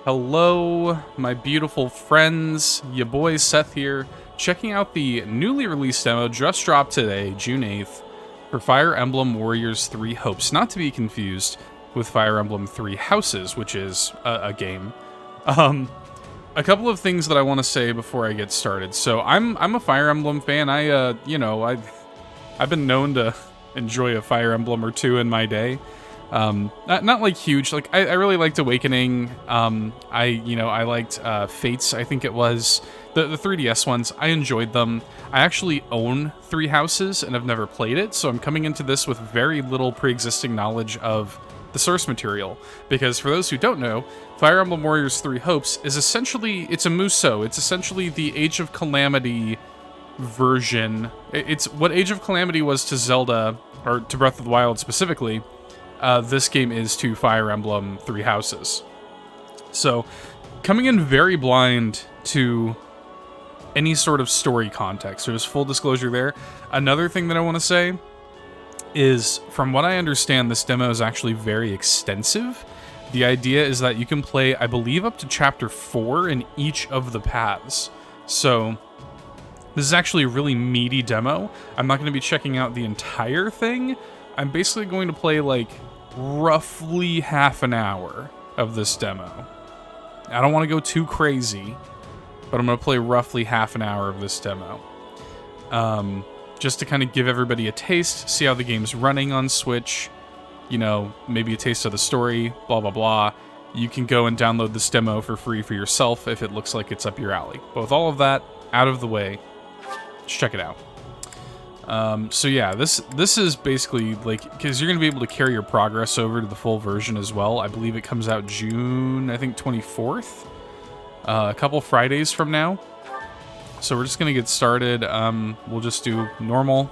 Hello, my beautiful friends. Your boy Seth here, checking out the newly released demo just dropped today, June 8th, for Fire Emblem Warriors 3 Hopes, not to be confused with Fire Emblem 3 Houses, which is a game. A couple of things that I want to say before I get started. So I'm a Fire Emblem fan. I've been known to enjoy a Fire Emblem or two in my day. Not like huge. Like I really liked Awakening. I liked Fates. I think it was the 3DS ones. I enjoyed them. I actually own 3 Houses and have never played it, so I'm coming into this with very little pre-existing knowledge of the source material. Because for those who don't know, Fire Emblem Warriors 3 Hopes is essentially it's a Musou. It's essentially the Age of Calamity version. It's what Age of Calamity was to Zelda, or to Breath of the Wild specifically. This game is to Fire Emblem 3 Houses. So, coming in very blind to any sort of story context. There's full disclosure there. Another thing that I want to say is, from what I understand, this demo is actually very extensive. The idea is that you can play, I believe, up to Chapter 4 in each of the paths. So, this is actually a really meaty demo. I'm not going to be checking out the entire thing. I'm basically going to play, like, roughly half an hour of this demo. I don't want to go too crazy, but I'm going to play roughly half an hour of this demo. Just to kind of give everybody a taste, see how the game's running on Switch, you know, maybe a taste of the story, blah, blah, blah. You can go and download this demo for free for yourself if it looks like it's up your alley. But with all of that out of the way, let's check it out. So yeah, this is basically, like, because you're going to be able to carry your progress over to the full version as well. I believe it comes out June, I think, 24th. A couple Fridays from now. So we're just going to get started. We'll just do normal.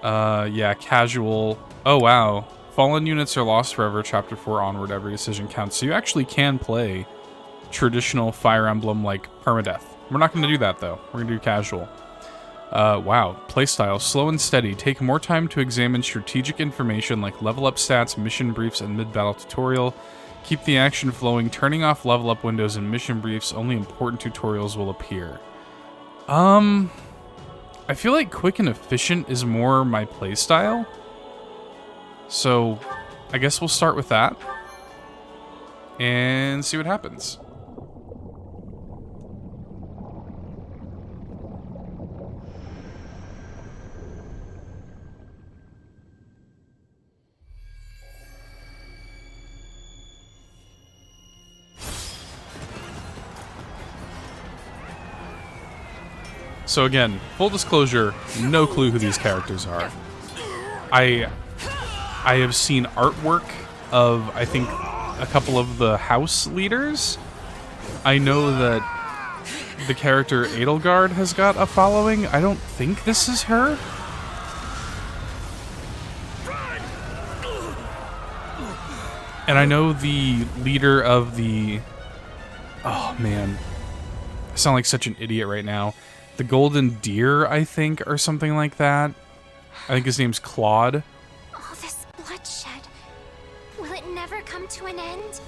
Yeah, casual. Oh, wow. Fallen units are lost forever. Chapter 4 onward. Every decision counts. So you actually can play traditional Fire Emblem, like, permadeath. We're not going to do that, though. We're going to do casual. Wow. Playstyle. Slow and steady. Take more time to examine strategic information like level up stats, mission briefs, and mid-battle tutorial. Keep the action flowing. Turning off level up windows and mission briefs. Only important tutorials will appear. I feel like quick and efficient is more my playstyle. So, I guess we'll start with that. And see what happens. So again, full disclosure, no clue who these characters are. I have seen artwork of, I think, a couple of the house leaders. I know that the character Edelgard has got a following. I don't think this is her. And I know the leader of the... Oh, man. I sound like such an idiot right now. The Golden Deer, I think, or something like that. I think his name's Claude. All this bloodshed. Will it never come to an end?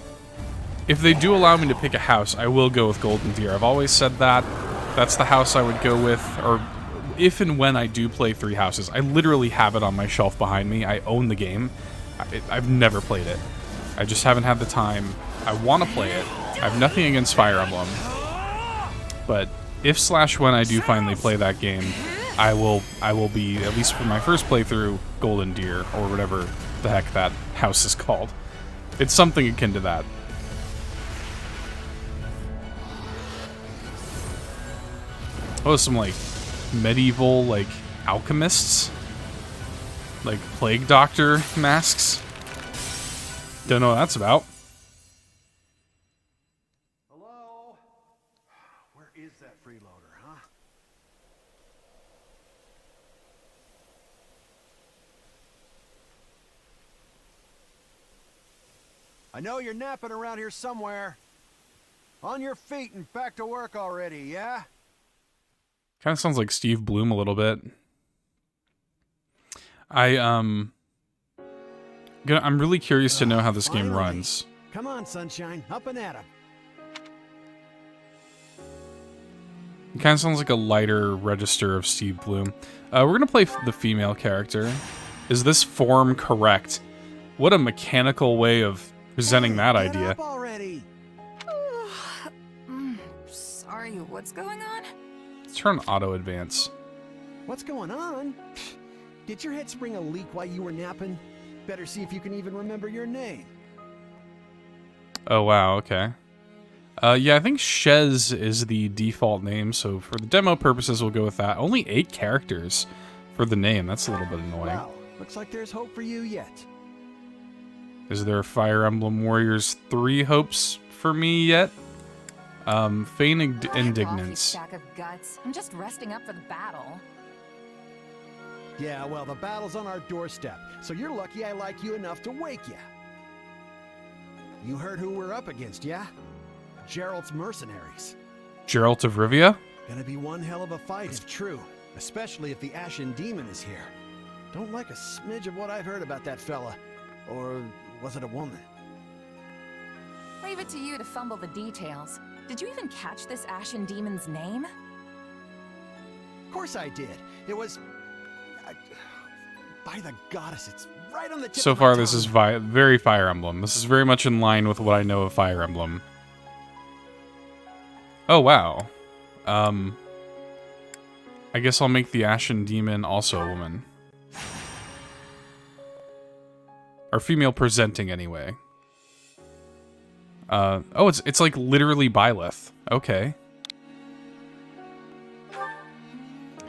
If they do allow me to pick a house, I will go with Golden Deer. I've always said that. That's the house I would go with, or if and when I do play 3 Houses. I literally have it on my shelf behind me. I own the game. I've never played it. I just haven't had the time. I want to play it. I have nothing against Fire Emblem. But if/when I do finally play that game, I will be, at least for my first playthrough, Golden Deer, or whatever the heck that house is called. It's something akin to that. Oh, some, like, medieval, like, alchemists? Like, plague doctor masks? Don't know what that's about. Is that freeloader, huh? I know you're napping around here somewhere. On your feet and back to work already, yeah? Kind of sounds like Steve Bloom a little bit. I'm really curious to know how this game runs. Come on, Sunshine, up and at 'em. It kind of sounds like a lighter register of Steve Bloom. We're going to play the female character. Is this form correct? What a mechanical way of presenting that Get idea. up already. Sorry, what's going on? Let's turn auto advance. What's going on? Did your head spring a leak while you were napping? Better see if you can even remember your name. Oh, wow, okay. Yeah, I think Shez is the default name, so for the demo purposes, we'll go with that. Only 8 characters for the name. That's a little bit annoying. Wow, looks like there's hope for you yet. Is there Fire Emblem Warriors 3 hopes for me yet? Feign Indignance. Stack of guts. I'm just resting up for the battle. Yeah, well, the battle's on our doorstep, so you're lucky I like you enough to wake you. You heard who we're up against, yeah? Geralt's mercenaries. Geralt of Rivia? Gonna be one hell of a fight if true, especially if the Ashen Demon is here. Don't like a smidge of what I've heard about that fella. Or was it a woman? Leave it to you to fumble the details. Did you even catch this Ashen Demon's name? Of course I did. It was... by the goddess, it's right on the tip So of my far, this tongue. is very Fire Emblem. This is very much in line with what I know of Fire Emblem. Oh, wow. I guess I'll make the Ashen Demon also a woman. Or female presenting, anyway. Oh, it's like literally Byleth. Okay.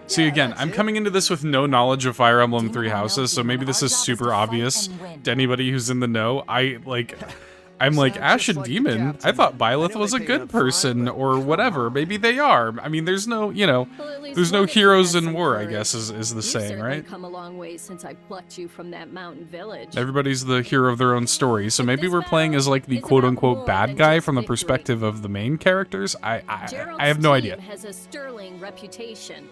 See, again, I'm coming into this with no knowledge of Fire Emblem Three Houses, so maybe this is super obvious to anybody who's in the know. I'm like, Ashen Demon? I thought Byleth was a good person, or whatever. Maybe they are. I mean, there's no, you know, there's no heroes in war, I guess, is the saying, right? You've come a long way since I plucked you from that mountain village. Everybody's the hero of their own story, so maybe we're playing as, like, the quote-unquote bad guy from the perspective of the main characters? I have no idea. Team has a sterling reputation.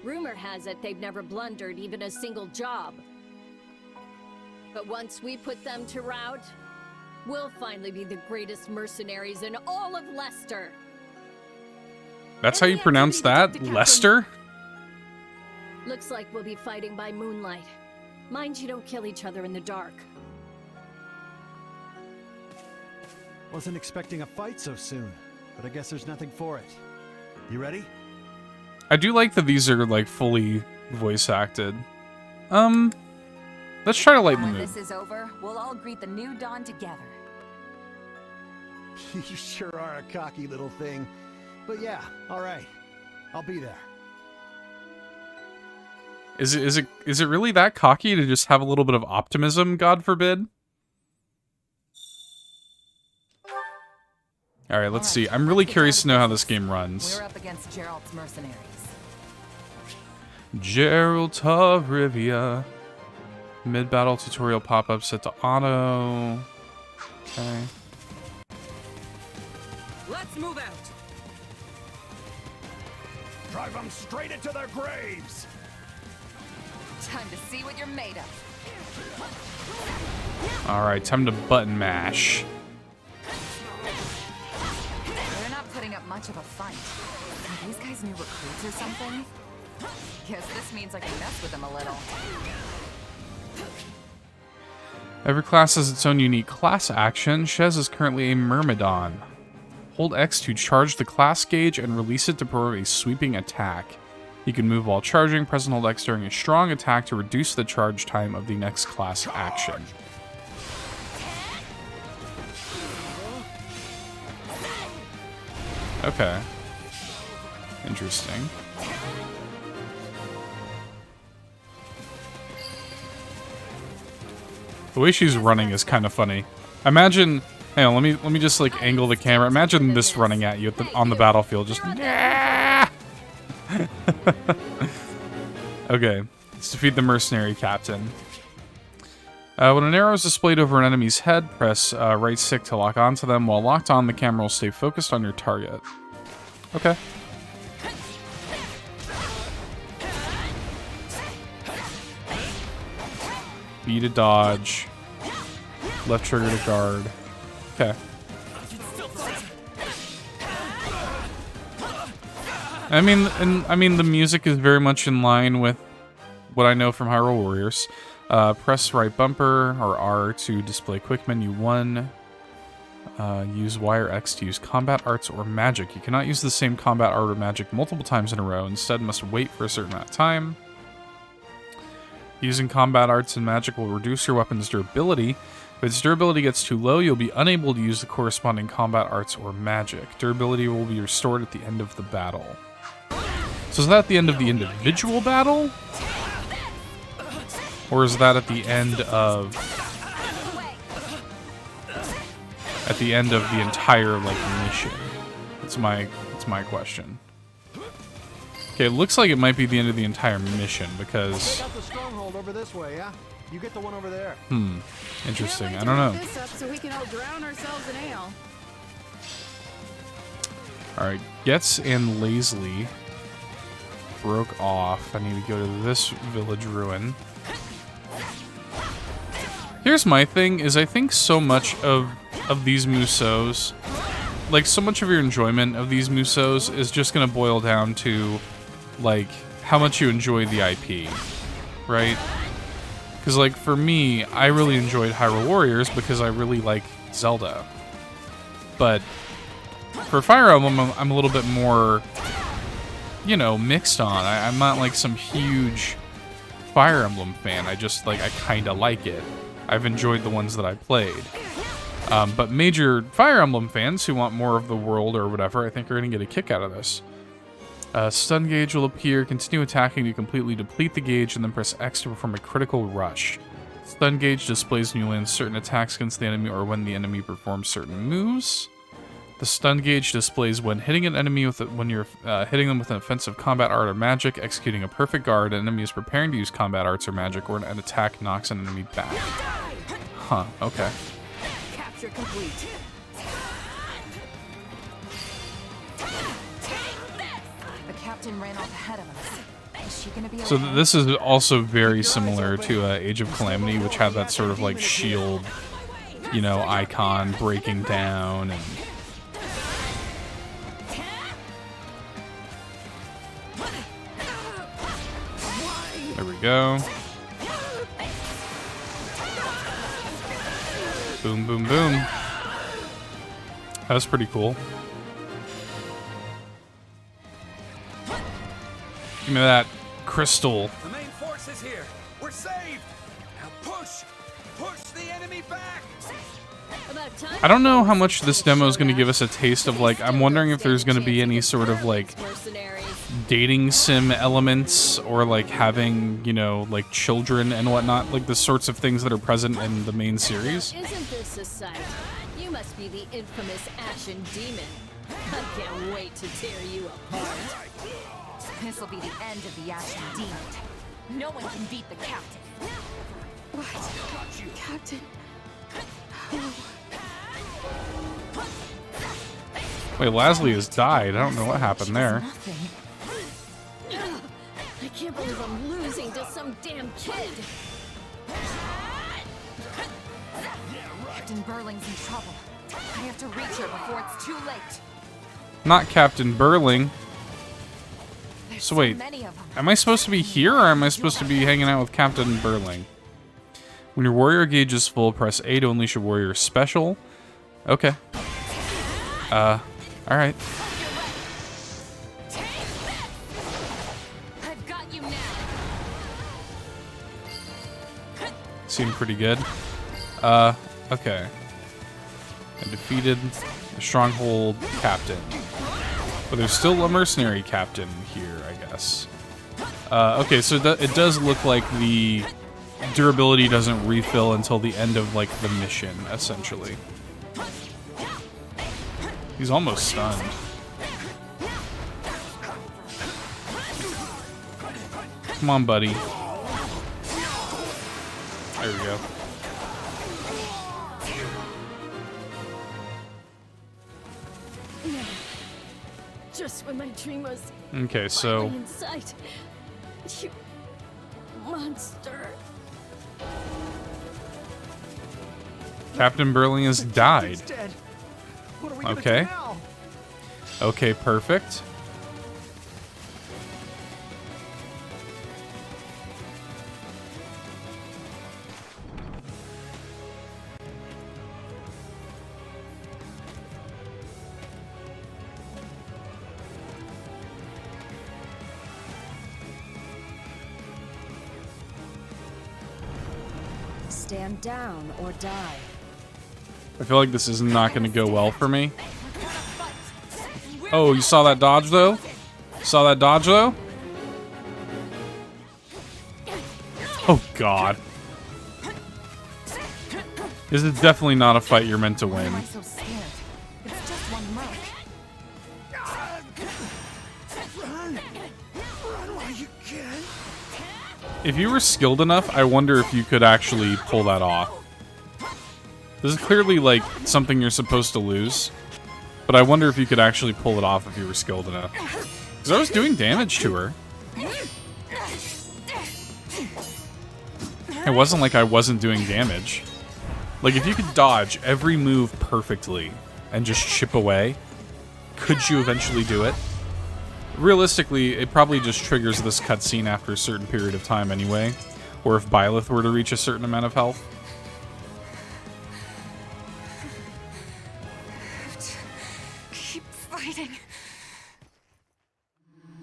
Rumor has it they've never blundered even a single job. But once we put them to rout, we'll finally be the greatest mercenaries in all of Leicester. That's how you pronounce that? Lester? Looks like we'll be fighting by moonlight. Mind you don't kill each other in the dark. Wasn't expecting a fight so soon, but I guess there's nothing for it. You ready? I do like that these are, like, fully voice acted. Let's try to lighten the When mood. this is over, we'll all greet the new dawn together. You sure are a cocky little thing. But yeah, all right. I'll be there. Is it really that cocky to just have a little bit of optimism, God forbid? Alright, let's see. I'm really curious to know how this game runs. We're up against Geralt's mercenaries. Geralt of Rivia. Mid-battle tutorial pop-up set to auto. Okay. Let's move out. Drive them straight into their graves! Time to see what you're made of. Alright, time to button mash. They're not putting up much of a fight. Are these guys new recruits or something? Guess this means I can mess with them a little. Every class has its own unique class action. Shez is currently a Myrmidon. Hold X to charge the class gauge and release it to perform a sweeping attack. You can move while charging. Press and hold X during a strong attack to reduce the charge time of the next class action. Okay. Interesting. The way she's running is kind of funny. Imagine, hang on, let me just like angle the camera. Imagine this running at you on the battlefield, just Okay, let's defeat the mercenary captain. When an arrow is displayed over an enemy's head, press right stick to lock onto them. While locked on, the camera will stay focused on your target. Okay. B to dodge. Left trigger to guard. Okay. I mean, the music is very much in line with what I know from Hyrule Warriors. Press right bumper or R to display quick menu 1. Use Y or X to use combat arts or magic. You cannot use the same combat art or magic multiple times in a row. Instead, must wait for a certain amount of time. Using combat arts and magic will reduce your weapon's durability. If its durability gets too low, you'll be unable to use the corresponding combat arts or magic. Durability will be restored at the end of the battle. So is that at the end of the individual battle? Or is that at the end of... at the end of the entire, like, mission? That's my question. Okay, it looks like it might be the end of the entire mission, because... Take out the stronghold over this way, yeah? You get the one over there. Interesting. I don't know. This up so we can all drown ourselves in ale. Alright, Getz and Lazily broke off. I need to go to this village ruin. Here's my thing, is I think so much of these Musos, like so much of your enjoyment of these Musos is just gonna boil down to like how much you enjoy the IP, right? Because like for me, I really enjoyed Hyrule Warriors because I really like Zelda. But for Fire Emblem, I'm a little bit more, you know, mixed on. I'm not like some huge Fire Emblem fan. I just like, I kind of like it. I've enjoyed the ones that I played. But major Fire Emblem fans who want more of the world or whatever, I think are going to get a kick out of this. Stun gauge will appear. Continue attacking to completely deplete the gauge, and then press X to perform a critical rush. Stun gauge displays when you land certain attacks against the enemy or when the enemy performs certain moves. The stun gauge displays when hitting an enemy when you're hitting them with an offensive combat art or magic, executing a perfect guard, an enemy is preparing to use combat arts or magic, or an attack knocks an enemy back. Huh, okay. Capture complete. The captain ran off ahead of us. Is she gonna be So okay? this is also very similar to Age of Calamity, which had that sort of like shield, you know, icon breaking down and... There we go. Boom, boom, boom. That was pretty cool. Give me that crystal. The main force is here. We're saved. Now push the enemy back. About time. I don't know how much this demo is going to give us a taste of, like, I'm wondering if there's going to be any sort of, like, Mercenaries. dating sim elements or, like, having, you know, like, children and whatnot, like the sorts of things that are present in the main series. Isn't this a sight? You must be the infamous Ashen Demon. I can't wait to tear you apart. This'll be the end of the Ashen Demon. No one can beat the captain. What? Captain. Wait, Lazily has died. I don't know what happened there. Nothing. I can't believe I'm losing to some damn kid. Captain Burling's in trouble. I have to reach her before it's too late. Not Captain Burling. There's So wait, many of them. am I supposed to be here or am I supposed to be hanging out with Captain Burling? When your warrior gauge is full, press A to unleash a warrior special. Okay. Alright. I've got you now. Seemed pretty good. Okay. I defeated the stronghold captain. But there's still a mercenary captain here, I guess. Okay, so it does look like the durability doesn't refill until the end of, like, the mission, essentially. He's almost stunned. Come on, buddy. There we go. Just when my dream was Okay, so... finally in sight. You monster. Captain Burling has died. He's dead. What are we gonna Okay. do now? Okay, perfect. Stand down or die. I feel like this is not going to go well for me. Oh, you saw that dodge, though? Saw that dodge, though? Oh, God. This is definitely not a fight you're meant to Why win. am I so scared? It's just one mark. Run while you can. If you were skilled enough, I wonder if you could actually pull that off. This is clearly, like, something you're supposed to lose. But I wonder if you could actually pull it off if you were skilled enough. Because I was doing damage to her. It wasn't like I wasn't doing damage. Like, if you could dodge every move perfectly and just chip away, could you eventually do it? Realistically, it probably just triggers this cutscene after a certain period of time anyway. Or if Byleth were to reach a certain amount of health. Keep fighting.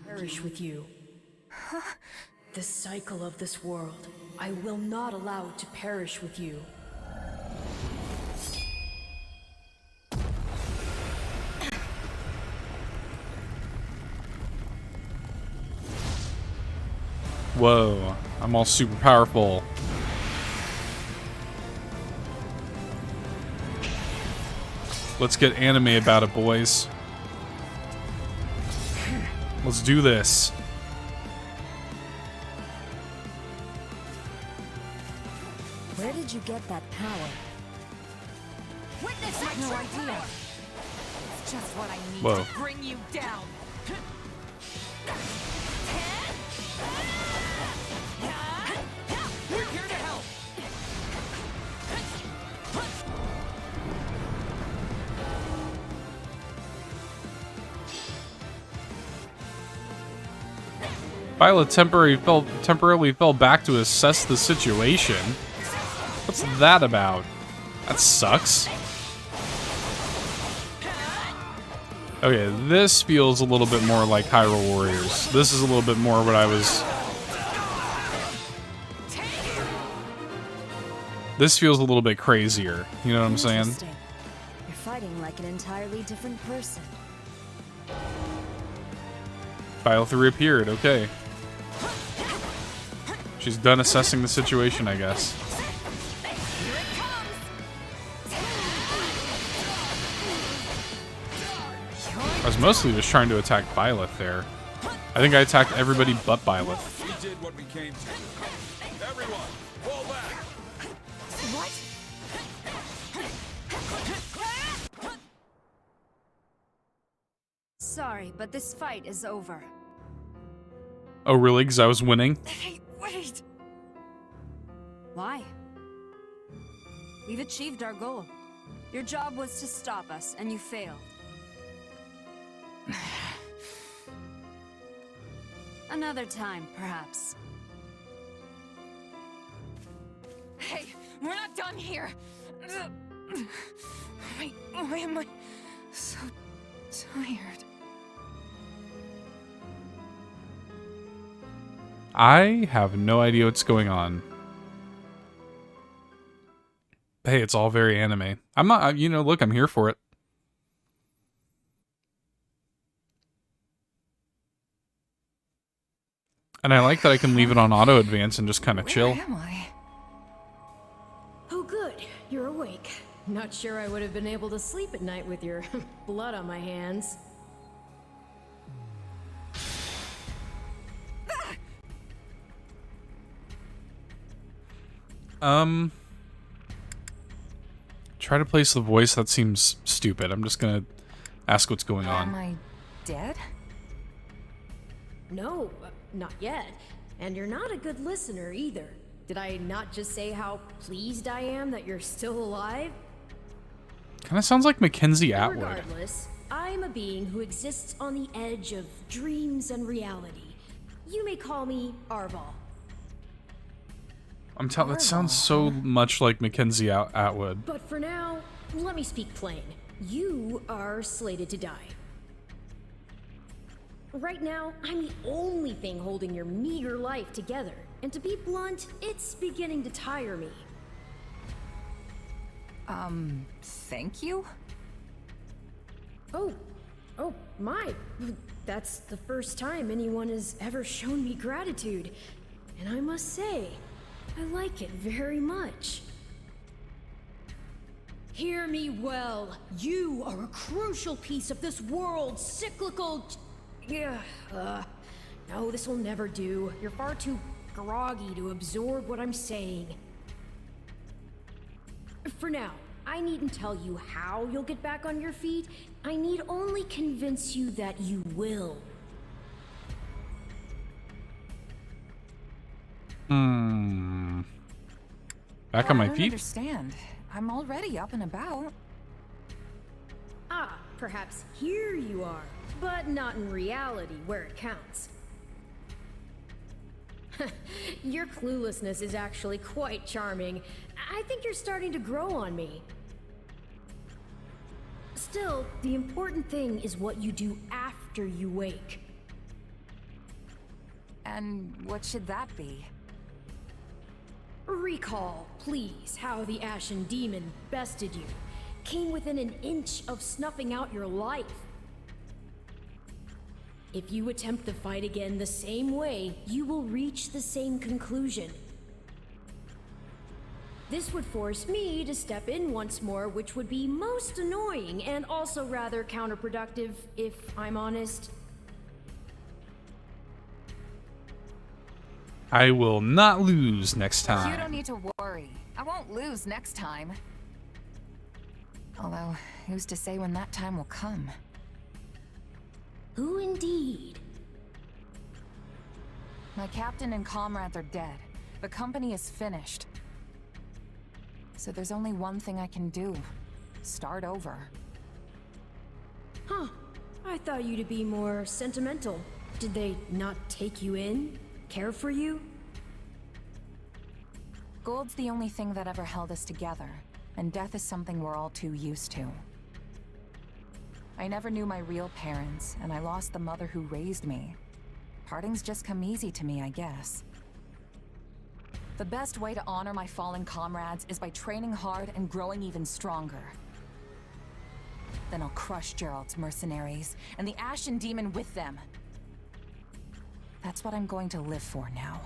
Perish with you. The cycle of this world, I will not allow to perish with you. Whoa, I'm all super powerful. Let's get anime about it, boys. Let's do this. Where did you get that power? Witness no idea. It's just what I need Whoa. to bring you down. We're here to help. Violet temporarily fell back to assess the situation. What's that about? That sucks. Okay, this feels a little bit more like Hyrule Warriors. This is a little bit more what I was... This feels a little bit crazier. You know what I'm saying? Interesting. You're fighting like an entirely different person. Violet reappeared, okay. She's done assessing the situation, I guess. I was mostly just trying to attack Byleth there. I think I attacked everybody but Byleth. We did what we came to. Everyone, fall back. Sorry, but this fight is over. Oh, really? Because I was winning? Hey, wait. Why? We've achieved our goal. Your job was to stop us, and you failed. Another time, perhaps. Hey, we're not done here. Why am I so tired? I have no idea what's going on. Hey, it's all very anime. I'm not, you know, look, I'm here for it. And I like that I can leave it on auto advance and just kind of chill. Where am I? Oh good, you're awake. Not sure I would have been able to sleep at night with your blood on my hands. Try to place the voice. That seems stupid. I'm just gonna ask what's going Am on. I dead? No, not yet. And you're not a good listener either. Did I not just say how pleased I am that you're still alive? Kind of sounds like Mackenzie Atwood. Regardless, I'm a being who exists on the edge of dreams and reality. You may call me Arval. I'm telling. That sounds so much like Mackenzie Atwood. But for now, let me speak plain. You are slated to die. Right now, I'm the only thing holding your meager life together. And to be blunt, it's beginning to tire me. Thank you? Oh, my. That's the first time anyone has ever shown me gratitude. And I must say, I like it very much. Hear me well. You are a crucial piece of this world's cyclical... No, this will never do. You're far too groggy to absorb what I'm saying. For now, I needn't tell you how you'll get back on your feet. I need only convince you that you will. Back on my I don't feet? understand. I'm already up and about. Ah, perhaps here you are, but not in reality where it counts. Your cluelessness is actually quite charming. I think you're starting to grow on me. Still, the important thing is what you do after you wake. And what should that be? Recall, please, how the Ashen Demon bested you. Came within an inch of snuffing out your life. If you attempt the fight again the same way, you will reach the same conclusion. This would force me to step in once more, which would be most annoying and also rather counterproductive, if I'm honest. I will not lose next time. You don't need to worry. I won't lose next time. Although, who's to say when that time will come? Who indeed? My captain and comrades are dead. The company is finished. So there's only one thing I can do. Start over. Huh. I thought you to be more sentimental. Did they not take you in? Care for you? Gold's the only thing that ever held us together, and death is something we're all too used to. I never knew my real parents, and I lost the mother who raised me. Parting's just come easy to me, I guess. The best way to honor my fallen comrades is by training hard and growing even stronger. Then I'll crush Geralt's mercenaries, and the Ashen Demon with them. That's what I'm going to live for now.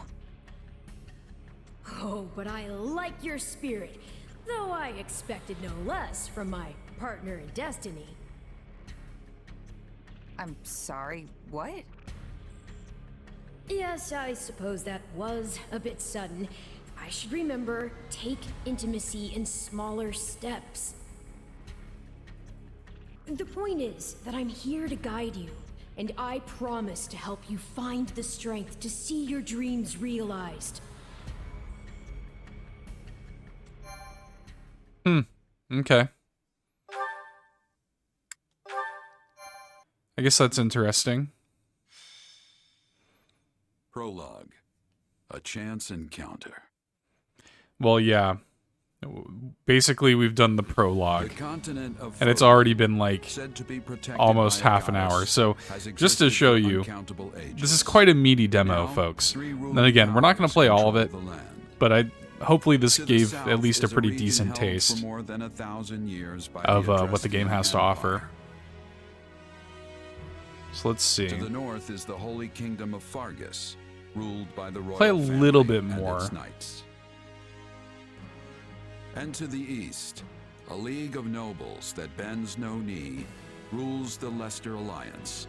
Oh, but I like your spirit, though I expected no less from my partner in destiny. I'm sorry, what? Yes, I suppose that was a bit sudden. I should remember, take intimacy in smaller steps. The point is that I'm here to guide you, and I promise to help you find the strength to see your dreams realized. Okay. I guess that's interesting. Prologue. A chance encounter. Well, yeah. Basically, we've done the prologue. The continent of and it's already been like said to be protected almost by a half an hour. goddess, So has just to existed show for you, uncountable ages. this is quite a meaty demo, Now, folks. three ruling Then again, we're not going to play all of it, powers control the land. but hopefully this To the gave south at least a is pretty region decent held taste for more than 1,000 years by of the what the game has to Etruscan offer. Empire. So let's see. To the north is the Holy Kingdom of Fargus, ruled by the royal Play a family little bit and more. its knights. And to the east, a league of nobles that bends no knee, rules the Leicester Alliance.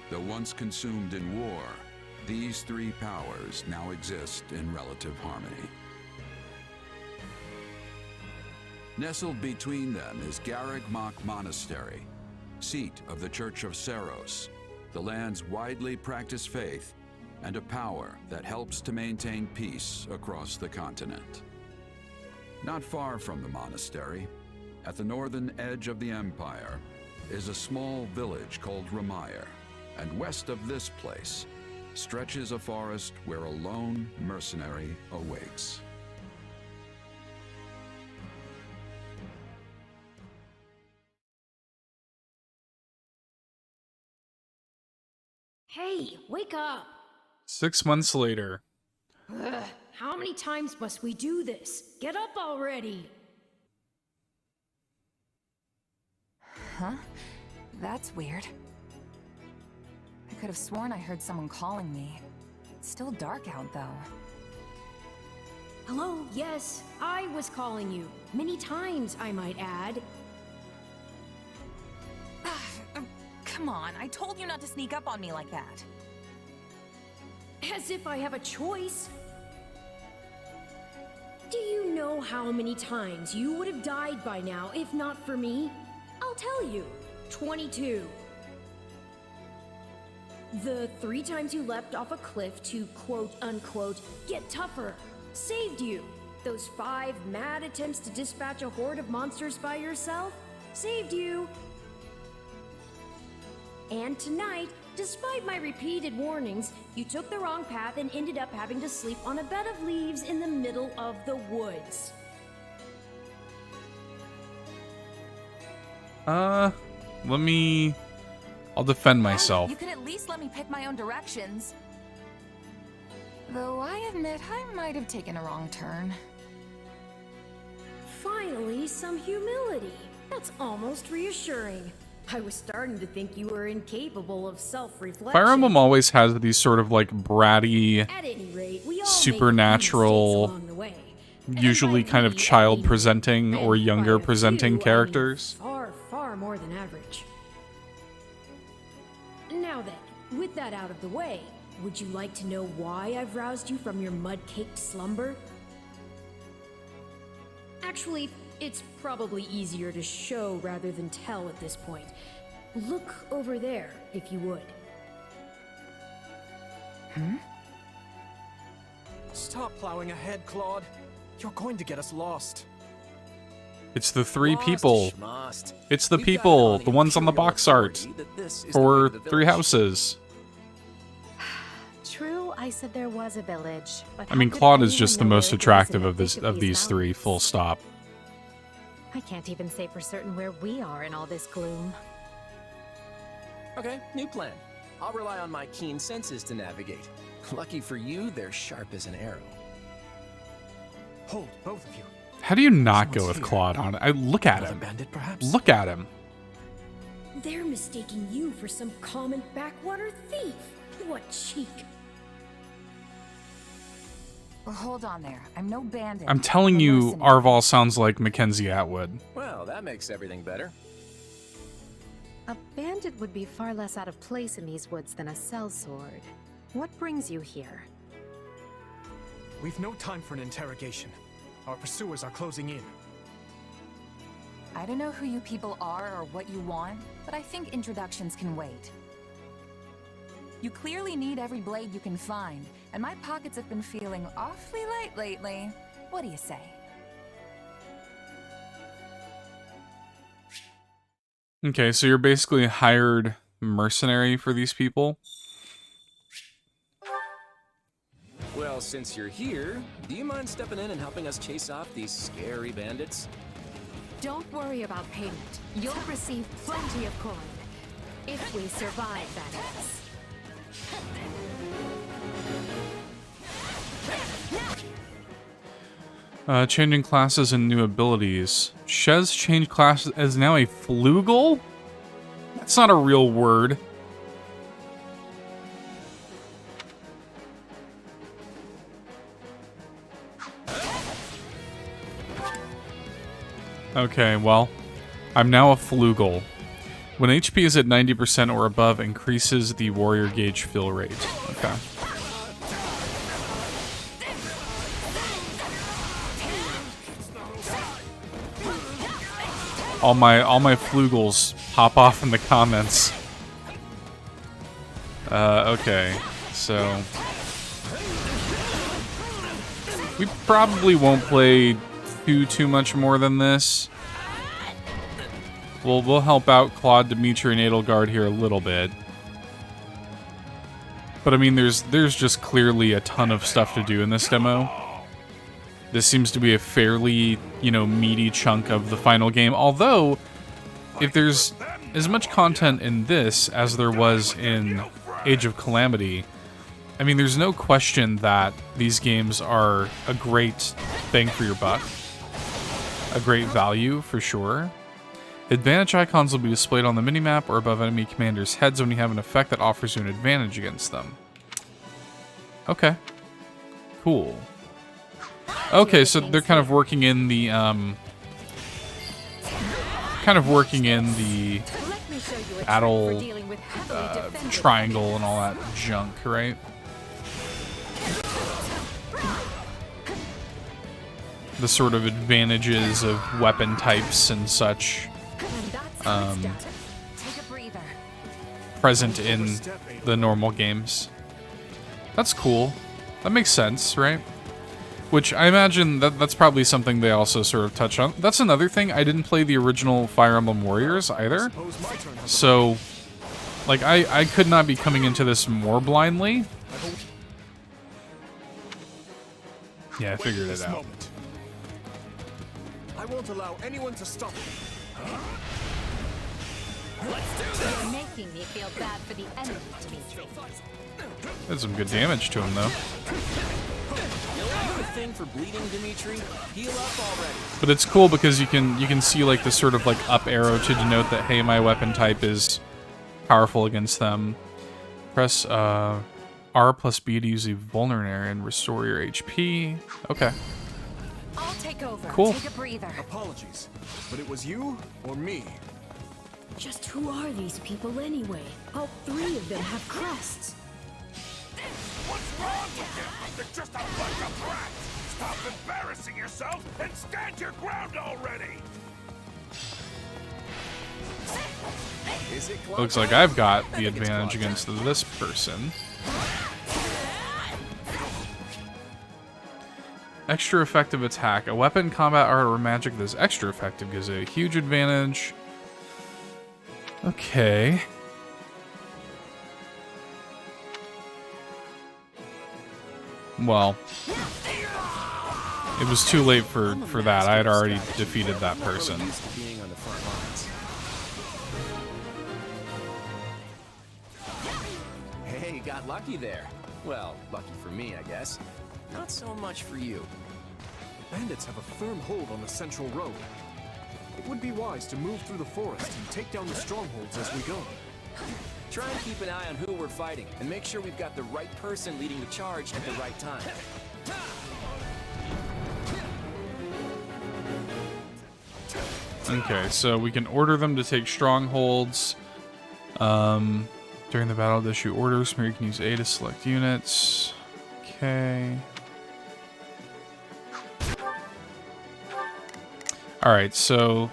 Though once consumed in war, these three powers now exist in relative harmony. Nestled between them is Garreg Mach Monastery, seat of the Church of Saros, the land's widely practiced faith, and a power that helps to maintain peace across the continent. Not far from the monastery, at the northern edge of the empire, is a small village called Ramire, and west of this place stretches a forest where a lone mercenary awaits. Hey, wake up! 6 months later. Ugh, how many times must we do this? Get up already! Huh? That's weird. I could have sworn I heard someone calling me. It's still dark out, though. Hello, yes, I was calling you. Many times, I might add. Come on, I told you not to sneak up on me like that. As if I have a choice. Do you know how many times you would have died by now if not for me? I'll tell you. 22. The 3 times you leapt off a cliff to quote-unquote get tougher saved you. Those 5 mad attempts to dispatch a horde of monsters by yourself saved you. And tonight, despite my repeated warnings, you took the wrong path and ended up having to sleep on a bed of leaves in the middle of the woods. I'll defend myself. You could at least let me pick my own directions. Though I admit I might have taken a wrong turn. Finally, some humility. That's almost reassuring. I was starting to think you were incapable of self-reflection. Fire Emblem always has these sort of like bratty, At any rate, we all supernatural, make mistakes along the way. usually kind of child presenting or younger presenting characters. Far more than average. Now then, with that out of the way, would you like to know why I've roused you from your mud-caked slumber? Actually, it's probably easier to show rather than tell at this point. Look over there, if you would. Stop plowing ahead, Claude. You're going to get us lost. It's the 3 people. Schmost. It's the We've people, got the ones on the box art. that this is For the way 3 village- houses. True, I said there was a village, but I mean, how could Claude is anyone just the know most where it was attractive in of the this thick of these 3, mountains? full stop. I can't even say for certain where we are in all this gloom. Okay, new plan. I'll rely on my keen senses to navigate. Lucky for you, they're sharp as an arrow. Hold, both of you. How do you not go Someone's with here. Claude on it? Look at Another him. bandit, perhaps? Look at him. They're mistaking you for some common backwater thief. What cheek. Well, hold on there. I'm no bandit. I'm telling I'm a you, mercenary. Arval sounds like Mackenzie Atwood. Well, that makes everything better. A bandit would be far less out of place in these woods than a sellsword. What brings you here? We've no time for an interrogation. Our pursuers are closing in. I don't know who you people are or what you want, but I think introductions can wait. You clearly need every blade you can find, and my pockets have been feeling awfully light lately. What do you say? Okay, so you're basically a hired mercenary for these people? Well, since you're here, do you mind stepping in and helping us chase off these scary bandits? Don't worry about payment. You'll receive plenty of coin. If we survive, that is. Changing classes and new abilities. Shez changed classes as now a flugel? That's not a real word. Okay, well, I'm now a flugel. When HP is at 90% or above, increases the warrior gauge fill rate. Okay. All my flugels pop off in the comments. Okay, so We probably won't play too much more than this. We'll help out Claude, Dimitri, and Edelgard here a little bit. But I mean, there's just clearly a ton of stuff to do in this demo. This seems to be a fairly, you know, meaty chunk of the final game. Although, if there's as much content in this as there was in Age of Calamity, I mean, there's no question that these games are a great bang for your buck. A great value, for sure. Advantage icons will be displayed on the minimap or above enemy commanders' heads when you have an effect that offers you an advantage against them. Okay. Cool. Okay, so they're kind of working in the, battle triangle and all that junk, right? The sort of advantages of weapon types and such present in the normal games. That's cool. That makes sense, right? Which I imagine that's probably something they also sort of touch on. That's another thing. I didn't play the original Fire Emblem Warriors either. So, like, I could not be coming into this more blindly. Yeah, I figured it out. I won't allow anyone to stop me. You're making me feel bad for the enemy, Dimitri. Did some good damage to him, though. Thing for bleeding, Dimitri. Heal up already. But it's cool because you can see like the sort of like up arrow to denote that, hey, my weapon type is powerful against them. Press R plus B to use a vulnerary and restore your HP. Okay. I'll take over. Cool. Take a breather. Apologies, but it was you or me. Just who are these people anyway? All three of them have crests. What's wrong with you? You're just a bunch of brats! Stop embarrassing yourself and stand your ground already! Looks like I've got the advantage against this person. Extra effective attack. A weapon, combat, art, or magic that's extra effective gives it a huge advantage. Okay. Well, it was too late for that. I had already defeated that person. Hey, got lucky there. Well, lucky for me, I guess. Not so much for you. The bandits have a firm hold on the central road. It would be wise to move through the forest and take down the strongholds as we go. Try and keep an eye on who we're fighting, and make sure we've got the right person leading the charge at the right time. Okay, so we can order them to take strongholds. During the battle, to issue orders, where you can use A to select units. Okay. Alright, so...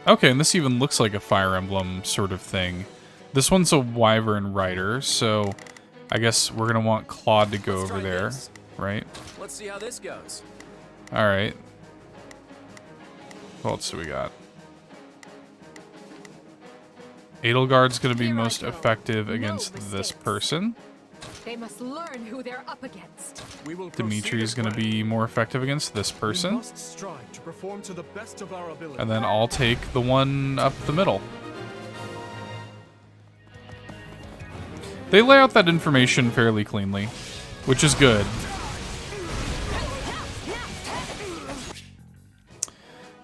Okay, and this even looks like a Fire Emblem sort of thing. This one's a Wyvern Rider, so I guess we're gonna want Claude to go over there, right? Let's see how this goes. Alright. What else do we got? Edelgard's gonna be most effective against this person. They must learn who they're up against. Dimitri's gonna be more effective against this person. We must strive to perform to the best of our ability. And then I'll take the one up the middle. They lay out that information fairly cleanly, which is good.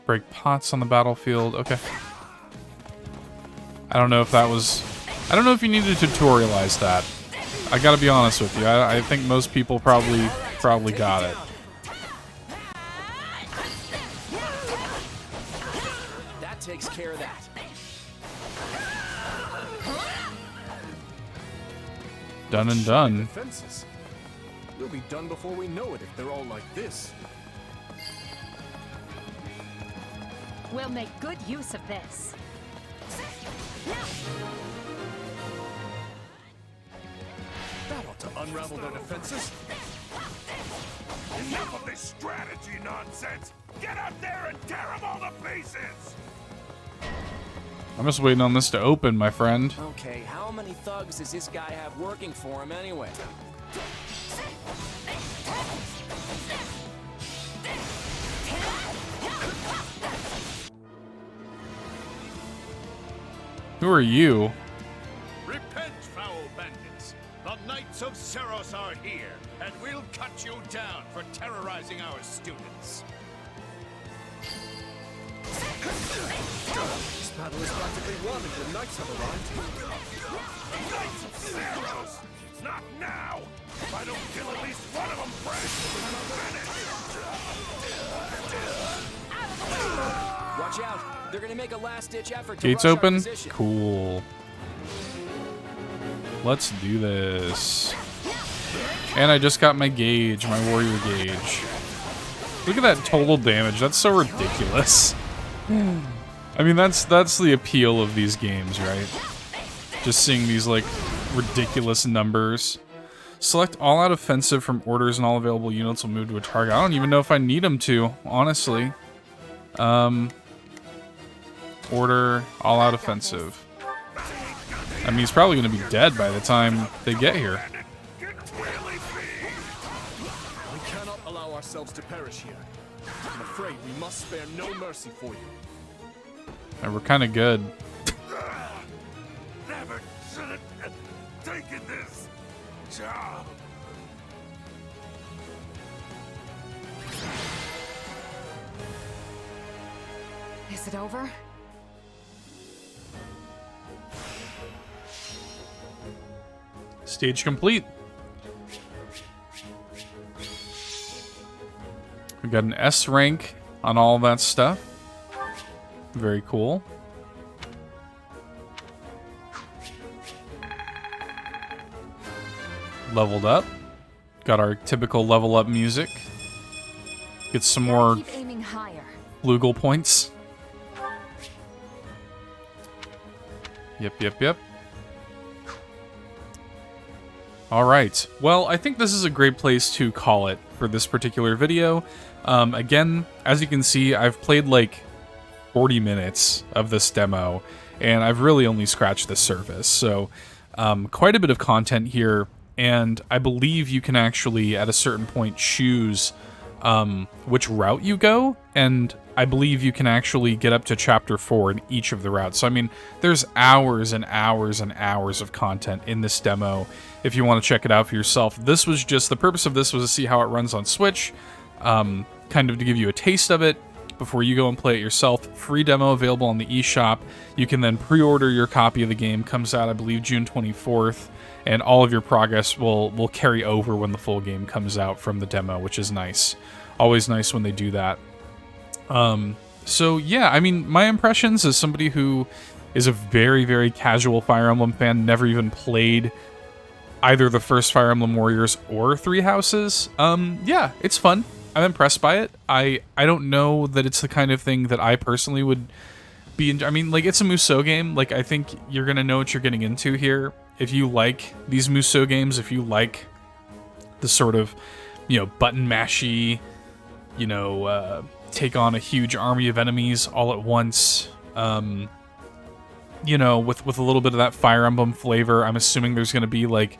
Break pots on the battlefield. Okay. I don't know if that was... I don't know if you needed to tutorialize that. I gotta be honest with you. I think most people probably got it. That takes care of that. Done and done. Defenses. We'll be done before we know it if they're all like this. We'll make good use of this. That ought to unravel their defenses. Enough of this strategy nonsense! Get out there and tear them all to pieces! I'm just waiting on this to open, my friend. Okay, how many thugs does this guy have working for him anyway? Who are you? Repent, foul bandits! The Knights of Ceros are here, and we'll cut you down for terrorizing our students. This battle is practically won and the knights have arrived. Knights of Ceros! Not now! If I don't kill at least one of them fresh, Watch out! They're gonna make a last-ditch effort to Gates rush our open? position. Cool. Let's do this. And I just got my gauge, my warrior gauge. Look at that total damage. That's so ridiculous. I mean, that's the appeal of these games, right? Just seeing these, like, ridiculous numbers. Select all out offensive from orders and all available units will move to a target. I don't even know if I need them to, honestly. Order all out offensive. I mean, he's probably going to be dead by the time they get here. We cannot allow ourselves to perish here. I'm afraid we must spare no mercy for you. And we're kind of good. never should have taken this job. Is it over? Stage complete. We got an S rank on all that stuff. Very cool. Leveled up. Got our typical level up music. Get some more Keep aiming higher. Flugel points. Yep. Alright, well, I think this is a great place to call it for this particular video. Again, as you can see, I've played like 40 minutes of this demo, and I've really only scratched the surface. So, quite a bit of content here, and I believe you can actually, at a certain point, choose which route you go, and I believe you can actually get up to Chapter 4 in each of the routes. So, I mean, there's hours and hours and hours of content in this demo if you want to check it out for yourself. This was just, the purpose of this was to see how it runs on Switch, kind of to give you a taste of it before you go and play it yourself. Free demo available on the eShop. You can then pre-order your copy of the game. Comes out, I believe, June 24th, and all of your progress will carry over when the full game comes out from the demo, which is nice. Always nice when they do that. So yeah, I mean, my impressions as somebody who is a very, very casual Fire Emblem fan, never even played either the first Fire Emblem Warriors or Three Houses. Yeah, it's fun. I'm impressed by it. I don't know that it's the kind of thing that I personally would be I mean, like, it's a Musou game. Like, I think you're gonna know what you're getting into here. If you like these Musou games, if you like the sort of, you know, button mashy, you know, take on a huge army of enemies all at once, you know, with a little bit of that Fire Emblem flavor. I'm assuming there's going to be, like,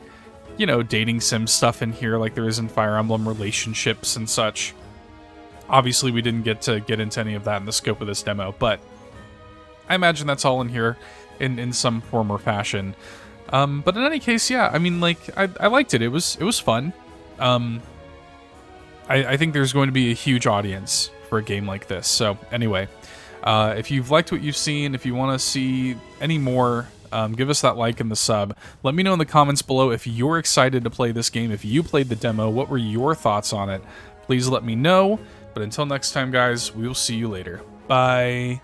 you know, dating sim stuff in here like there is in Fire Emblem, relationships and such. Obviously, we didn't get to get into any of that in the scope of this demo, but I imagine that's all in here in some form or fashion. But in any case, yeah, I mean, like, I liked it. It was fun. I think there's going to be a huge audience for a game like this. So anyway, if you've liked what you've seen, if you want to see any more, give us that like and the sub. Let me know in the comments below if you're excited to play this game, if you played the demo, what were your thoughts on it? Please let me know. But until next time, guys, we will see you later. Bye.